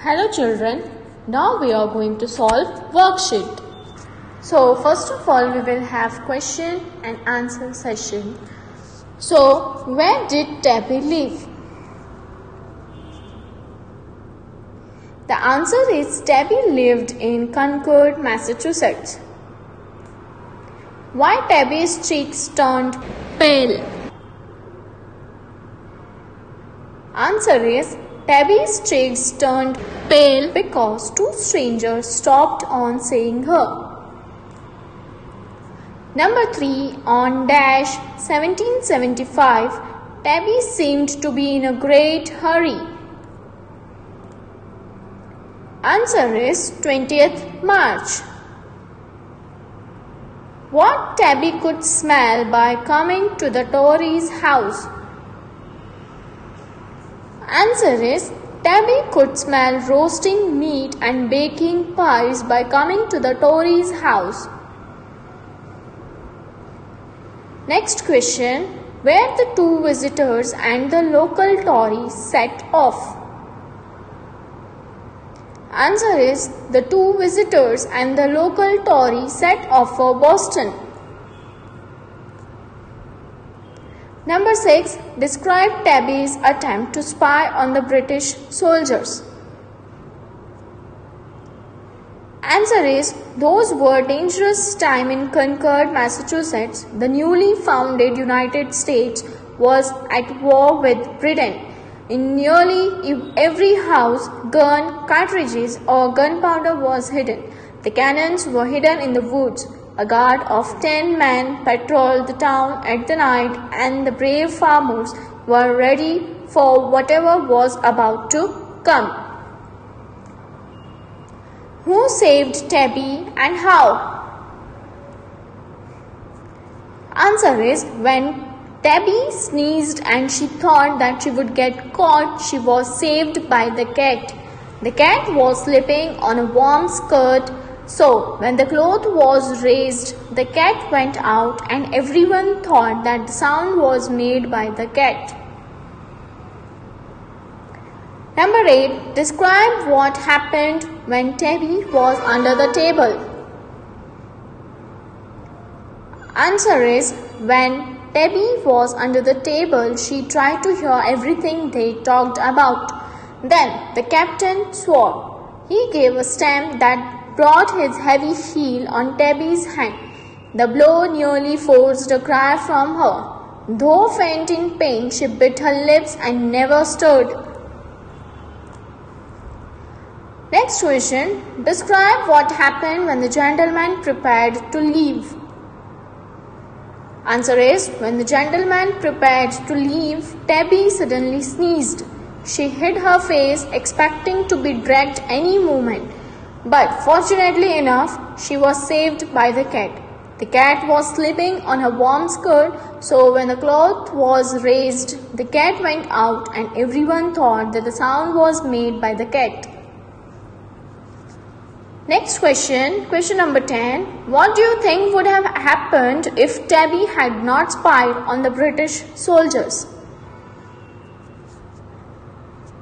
Hello children, now we are going to solve worksheet. So first of all we will have question and answer session. So where did Tabby live? The answer is Tabby lived in Concord, Massachusetts. Why Tabby's cheeks turned pale? Answer is Tabby's cheeks turned pale because two strangers stopped on seeing her. Number 3. On dash 1775, Tabby seemed to be in a great hurry. Answer is 20th March. What Tabby could smell by coming to the Tory's house? Answer is Tabby could smell roasting meat and baking pies by coming to the Tory's house. Next question. Where the two visitors and the local Tory set off? Answer is the two visitors and the local Tory set off for Boston. Number 6. Describe Tabby's attempt to spy on the British soldiers. Answer is those were dangerous times in Concord, Massachusetts. The newly founded United States was at war with Britain. In nearly every house, gun cartridges or gunpowder was hidden. The cannons were hidden in the woods. A guard of 10 men patrolled the town at the night, and the brave farmers were ready for whatever was about to come. Who saved Tabby and how? Answer is when Tabby sneezed and she thought that she would get caught, she was saved by the cat. The cat was sleeping on a warm skirt. So, when the cloth was raised, the cat went out and everyone thought that the sound was made by the cat. Number 8. Describe what happened when Tabby was under the table. Answer is when Tabby was under the table, she tried to hear everything they talked about. Then the captain swore. He gave a stamp that brought his heavy heel on Tabby's hand. The blow nearly forced a cry from her. Though faint in pain, she bit her lips and never stirred. Next question. Describe what happened when the gentleman prepared to leave. Answer is when the gentleman prepared to leave, Tabby suddenly sneezed. She hid her face, expecting to be dragged any moment. But fortunately enough, she was saved by the cat. The cat was sleeping on her warm skirt, so when the cloth was raised, the cat went out and everyone thought that the sound was made by the cat. Next question, question number 10. What do you think would have happened if Tabby had not spied on the British soldiers?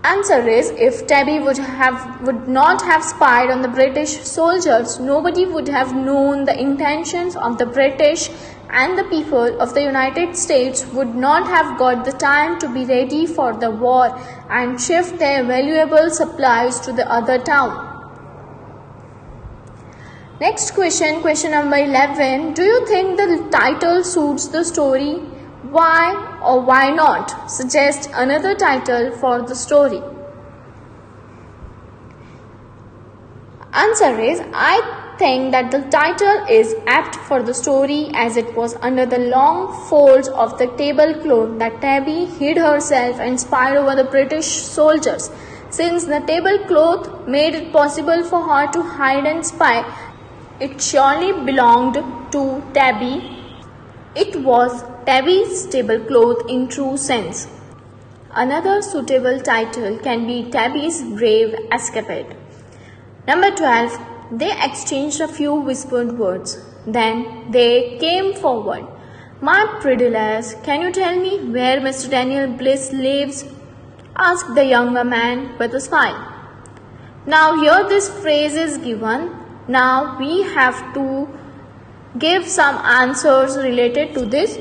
Answer is if Tabby would not have spied on the British soldiers, nobody would have known the intentions of the British, and the people of the United States would not have got the time to be ready for the war and shift their valuable supplies to the other town. Next question, question number 11. Do you think the title suits the story? Why or why not? Suggest another title for the story. Answer is I think that the title is apt for the story as it was under the long folds of the tablecloth that Tabby hid herself and spied over the British soldiers. Since the tablecloth made it possible for her to hide and spy, it surely belonged to Tabby. It was Tabby's tablecloth in true sense. Another suitable title can be Tabby's Brave Escapade. Number 12. They exchanged a few whispered words. Then they came forward. My pretty lass, can you tell me where Mr. Daniel Bliss lives? Asked the younger man with a smile. Now here this phrase is given. Now we have to give some answers related to this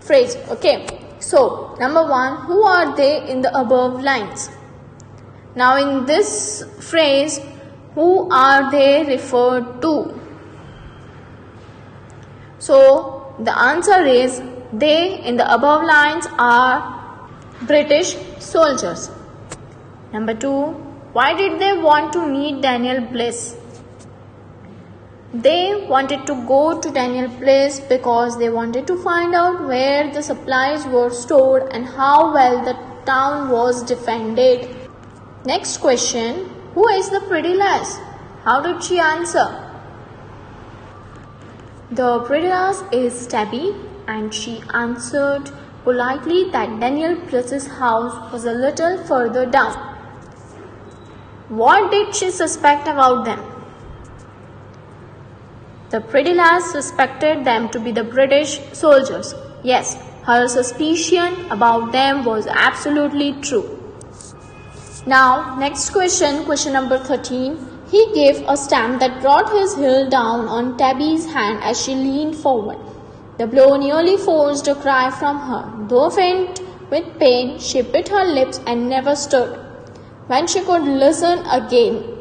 phrase. Okay. So number 1, who are they in the above lines? Now in this phrase, who are they referred to? So the answer is they in the above lines are British soldiers. Number 2, why did they want to meet Daniel Bliss? They wanted to go to Daniel Bliss because they wanted to find out where the supplies were stored and how well the town was defended. Next question, who is the pretty lass? How did she answer? The pretty lass is Tabby, and she answered politely that Daniel Bliss's house was a little further down. What did she suspect about them? The pretty lass suspected them to be the British soldiers. Yes, her suspicion about them was absolutely true. Now, next question, question number 13. He gave a stamp that brought his heel down on Tabby's hand as she leaned forward. The blow nearly forced a cry from her. Though faint with pain, she bit her lips and never stirred. When she could listen again.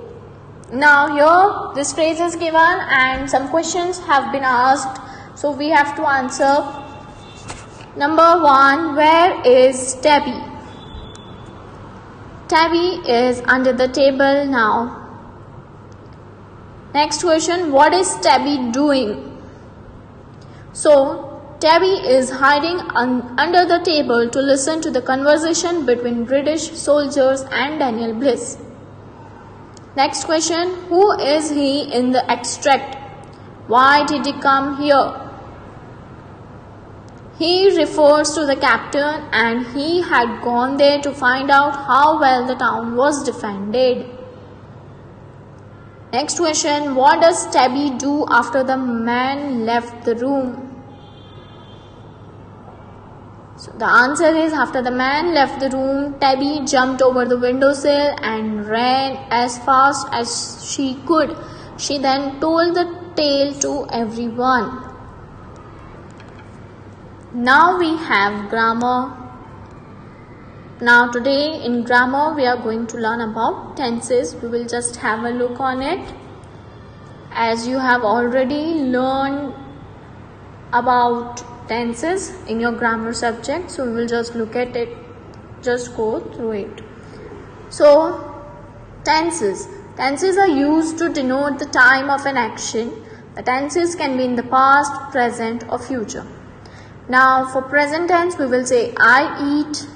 Now here this phrase is given and some questions have been asked. So we have to answer. Number 1, where is Tabby? Tabby is under the table now. Next question, what is Tabby doing? So Tabby is hiding under the table to listen to the conversation between British soldiers and Daniel Bliss. Next question, who is he in the extract? Why did he come here? He refers to the captain and he had gone there to find out how well the town was defended. Next question, what does Tabby do after the man left the room? So the answer is after the man left the room, Tabby jumped over the windowsill and ran as fast as she could. She then told the tale to everyone. Now we have grammar. Now today in grammar we are going to learn about tenses. We will just have a look on it. As you have already learned about tenses in your grammar subject, so we will just look at it, just go through it. So tenses are used to denote the time of an action. The tenses can be in the past, present or future. Now for present tense we will say I eat,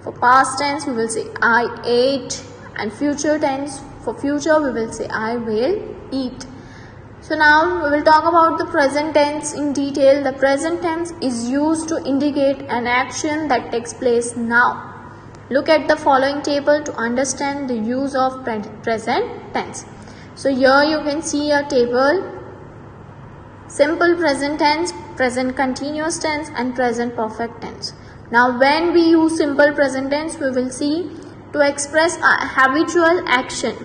for past tense we will say I ate, and future tense, for future we will say I will eat. So now we will talk about the present tense in detail. The present tense is used to indicate an action that takes place now. Look at the following table to understand the use of present tense. So here you can see a table. Simple present tense, present continuous tense and present perfect tense. Now when we use simple present tense, we will see to express a habitual action.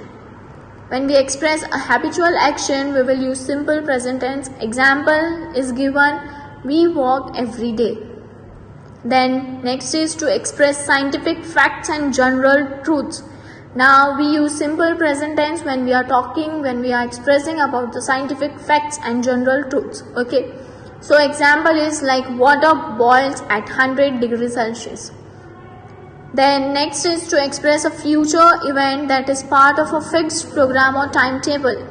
When we express a habitual action, we will use simple present tense. Example is given, we walk every day. Then next is to express scientific facts and general truths. Now we use simple present tense when we are expressing about the scientific facts and general truths. Okay. So example is like water boils at 100 degrees Celsius. Then next is to express a future event that is part of a fixed program or timetable.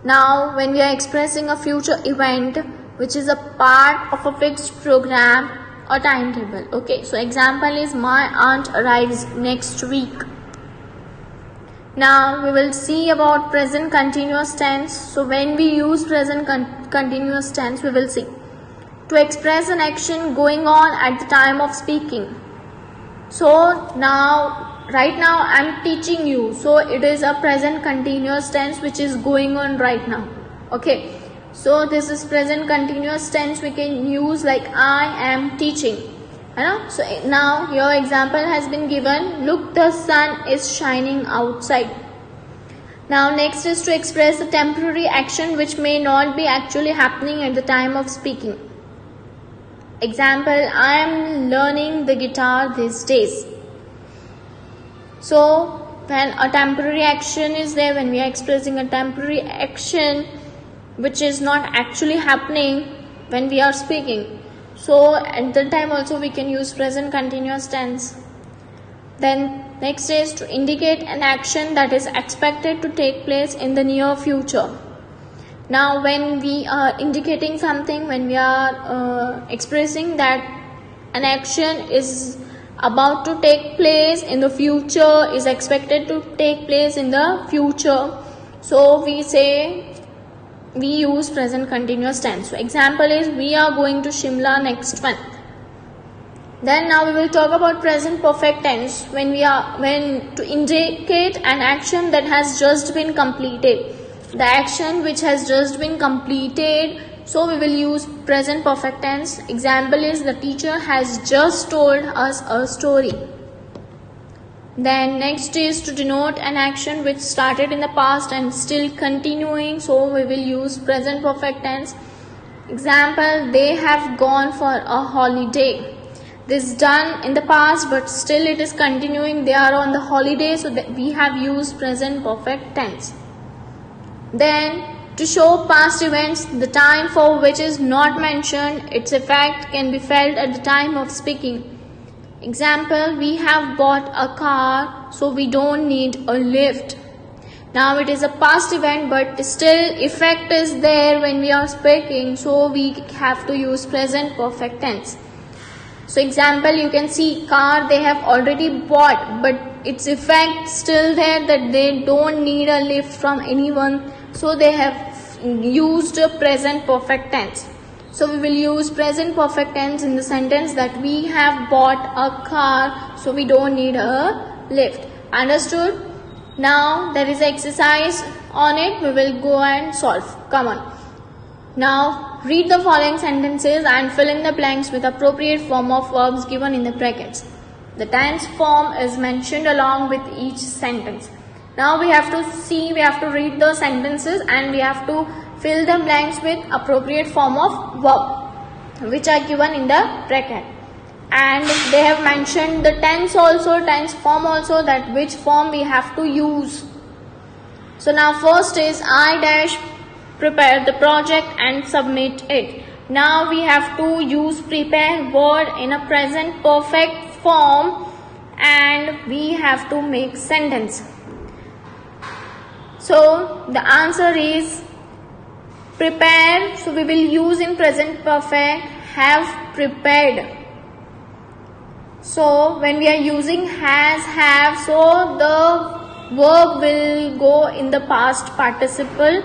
Now when we are expressing a future event which is a part of a fixed program or timetable. Okay, so example is my aunt arrives next week. Now we will see about present continuous tense. So when we use present continuous tense, we will see to express an action going on at the time of speaking. So right now I am teaching you. So it is a present continuous tense which is going on right now. Okay. So this is present continuous tense we can use like I am teaching. So now your example has been given. Look, the sun is shining outside. Now next is to express the temporary action which may not be actually happening at the time of speaking. Example, I am learning the guitar these days. So when a temporary action is there, when we are expressing a temporary action which is not actually happening when we are speaking, so at that time also we can use present continuous tense. Then next is to indicate an action that is expected to take place in the near future. Now when we are indicating something, when we are expressing that an action is about to take place in the future, is expected to take place in the future, so we use present continuous tense. So example is, we are going to Shimla next month. Then now we will talk about present perfect tense when to indicate an action that has just been completed. The action which has just been completed, so we will use present perfect tense. Example is, the teacher has just told us a story. Then next is to denote an action which started in the past and still continuing, so we will use present perfect tense. Example, they have gone for a holiday. This done in the past but still it is continuing, they are on the holiday, so that we have used present perfect tense. Then to show past events, the time for which is not mentioned, its effect can be felt at the time of speaking. Example, we have bought a car, so we don't need a lift. Now it is a past event but still effect is there when we are speaking, so we have to use present perfect tense. So example, you can see car they have already bought, but its effect still there that they don't need a lift from anyone, so they have used a present perfect tense. So we will use present perfect tense in the sentence that we have bought a car, so we don't need a lift. Understood? Now there is an exercise on it, we will go and solve. Come on. Now read the following sentences and fill in the blanks with appropriate form of verbs given in the brackets. The tense form is mentioned along with each sentence. Now we have to read the sentences and we have to fill the blanks with appropriate form of verb which are given in the bracket. And they have mentioned the tense form also, that which form we have to use. So now first is, I dash prepare the project and submit it. Now we have to use prepare word in a present perfect form and we have to make sentence. So the answer is prepare, so we will use in present perfect have prepared. So when we are using has, have, so the verb will go in the past participle,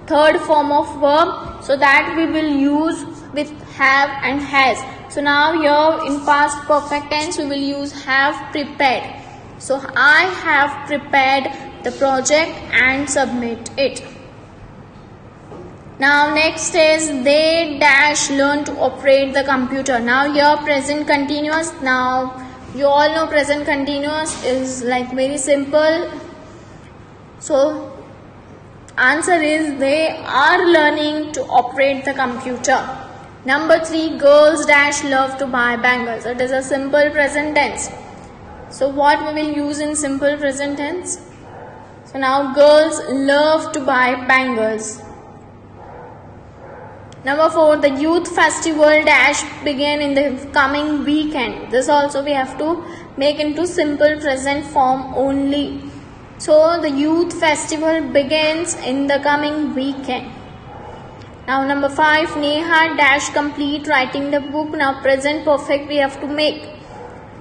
third form of verb, so that we will use with have and has. So now here in past perfect tense we will use have prepared. So I have prepared the project and submit it. Now next is, they dash learn to operate the computer. Now here present continuous. Now you all know present continuous is like very simple. So answer is, they are learning to operate the computer. Number 3, girls dash love to buy bangles. It is a simple present tense. So what we will use in simple present tense? So now girls love to buy bangles. Number 4, the youth festival dash begin in the coming weekend. This also we have to make into simple present form only. So the youth festival begins in the coming weekend. Now number 5, Neha dash complete writing the book. Now present perfect we have to make.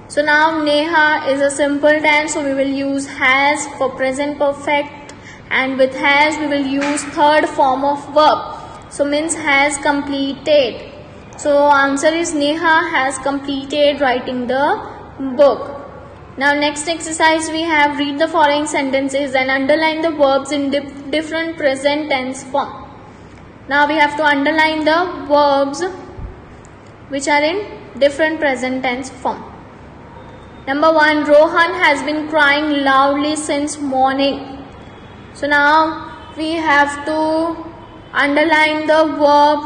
So now Neha is a simple tense, so we will use has for present perfect, and with has we will use third form of verb. So means has completed. So answer is, Neha has completed writing the book. Now next exercise we have, read the following sentences and underline the verbs in different present tense form. Now we have to underline the verbs which are in different present tense form. Number 1, Rohan has been crying loudly since morning. So now we have to underline the verb.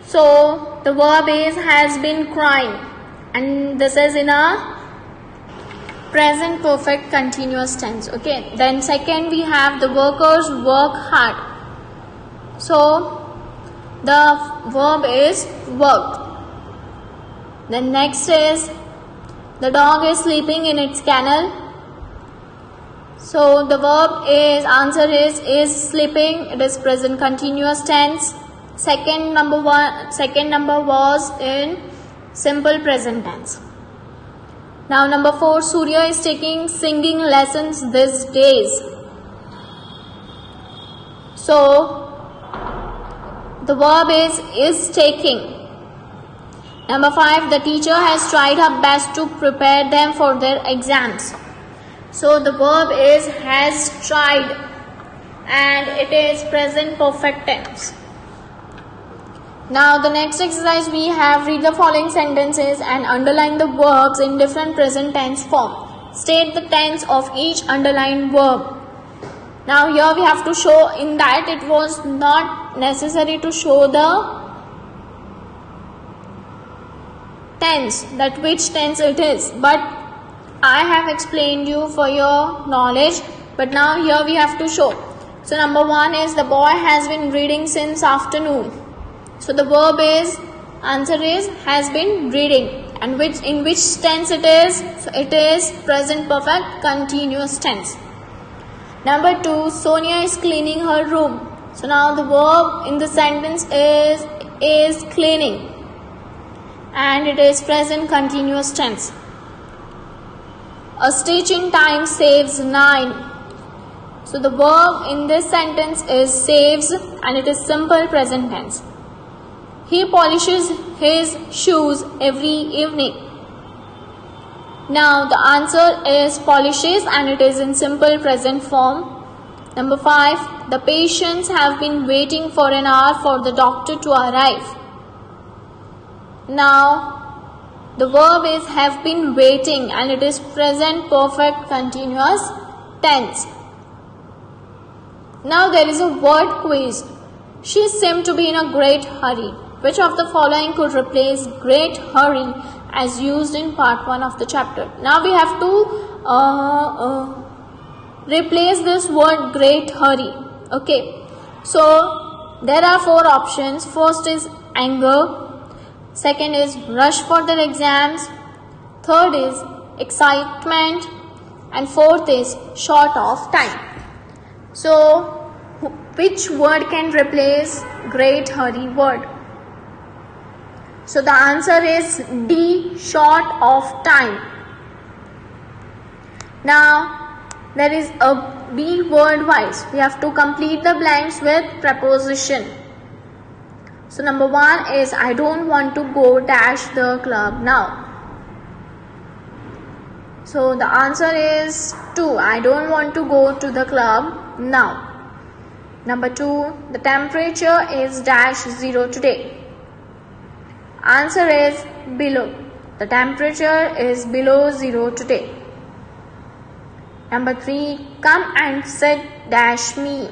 So the verb is has been crying, and this is in a present perfect continuous tense. Okay, then second we have the workers work hard. So the verb is worked. Then next is the dog is sleeping in its kennel. So the verb is answer is sleeping. It is present continuous tense. Second number was in simple present tense. Now number 4, Surya is taking singing lessons these days. So the verb is taking. Number 5, the teacher has tried her best to prepare them for their exams. So the verb is has tried, and it is present perfect tense. Now the next exercise we have, read the following sentences and underline the verbs in different present tense form. State the tense of each underlined verb. Now here we have to show, in that it was not necessary to show the tense, that which tense it is, but I have explained you for your knowledge, but now here we have to show. So number 1 is the boy has been reading since afternoon. So the verb is, answer is has been reading, and in which tense it is? So it is present perfect continuous tense. Number 2, Sonia is cleaning her room. So now the verb in the sentence is cleaning, and it is present continuous tense. A stitch in time saves 9. So the verb in this sentence is saves, and it is simple present tense. He polishes his shoes every evening. Now the answer is polishes, and it is in simple present form. Number 5, the patients have been waiting for an hour for the doctor to arrive. Now the verb is have been waiting, and it is present perfect continuous tense. Now there is a word quiz. She seemed to be in a great hurry. Which of the following could replace great hurry as used in part 1 of the chapter? Now we have to replace this word great hurry. Okay, so there are 4 options. First is anger, second is rush for their exams, third is excitement, and fourth is short of time. So which word can replace great hurry word? So the answer is D, short of time. Now there is a B word wise. We have to complete the blanks with preposition. So number 1 is I don't want to go dash the club now. So the answer is 2. I don't want to go to the club now. Number 2, the temperature is dash 0 today. Answer is below. The temperature is below 0 today. Number 3, come and sit dash me.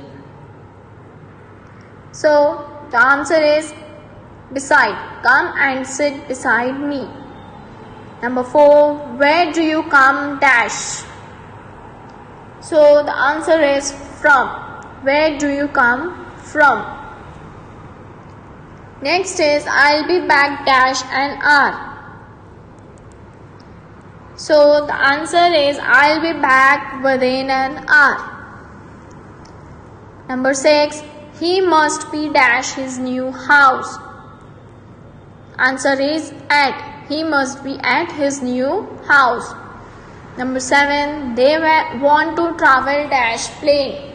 So the answer is beside. Come and sit beside me. Number 4, where do you come dash? So the answer is from. Where do you come from? Next is I'll be back dash an hour. So the answer is I'll be back within an hour. Number 6, he must be dash his new house. Answer is at. He must be at his new house. Number 7, they want to travel dash plane.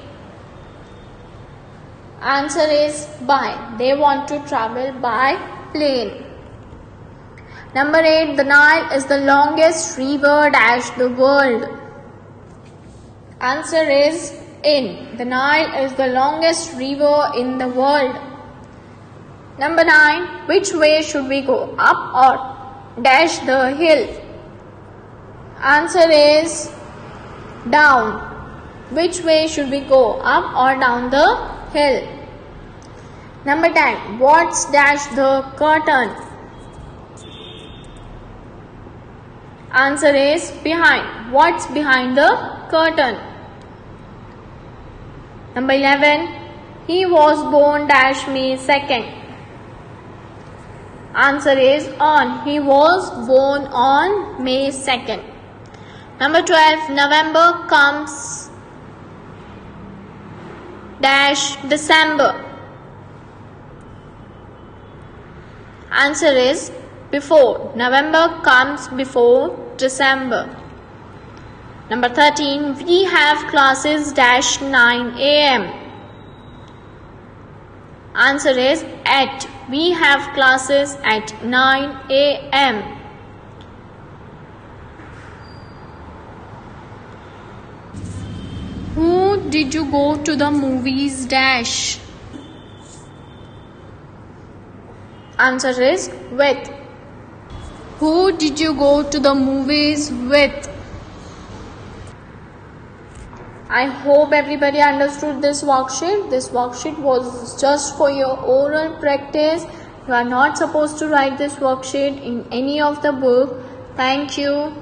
Answer is by. They want to travel by plane. Number 8, the Nile is the longest river dash the world. Answer is in. The Nile is the longest river in the world. Number 9, which way should we go? Up or dash the hill? Answer is down. Which way should we go, up or down the hill? Number 10. What's dash the curtain? Answer is behind. What's behind the curtain? Number 11. He was born dash May 2nd. Answer is on. He was born on May 2nd. Number 12. November comes dash December. Answer is before. November comes before December. Number 13. We have classes dash 9 a.m. Answer is at. We have classes at 9 a.m. Who did you go to the movies dash? Answer is with. Who did you go to the movies with? I hope everybody understood this worksheet. This worksheet was just for your oral practice. You are not supposed to write this worksheet in any of the book. Thank you.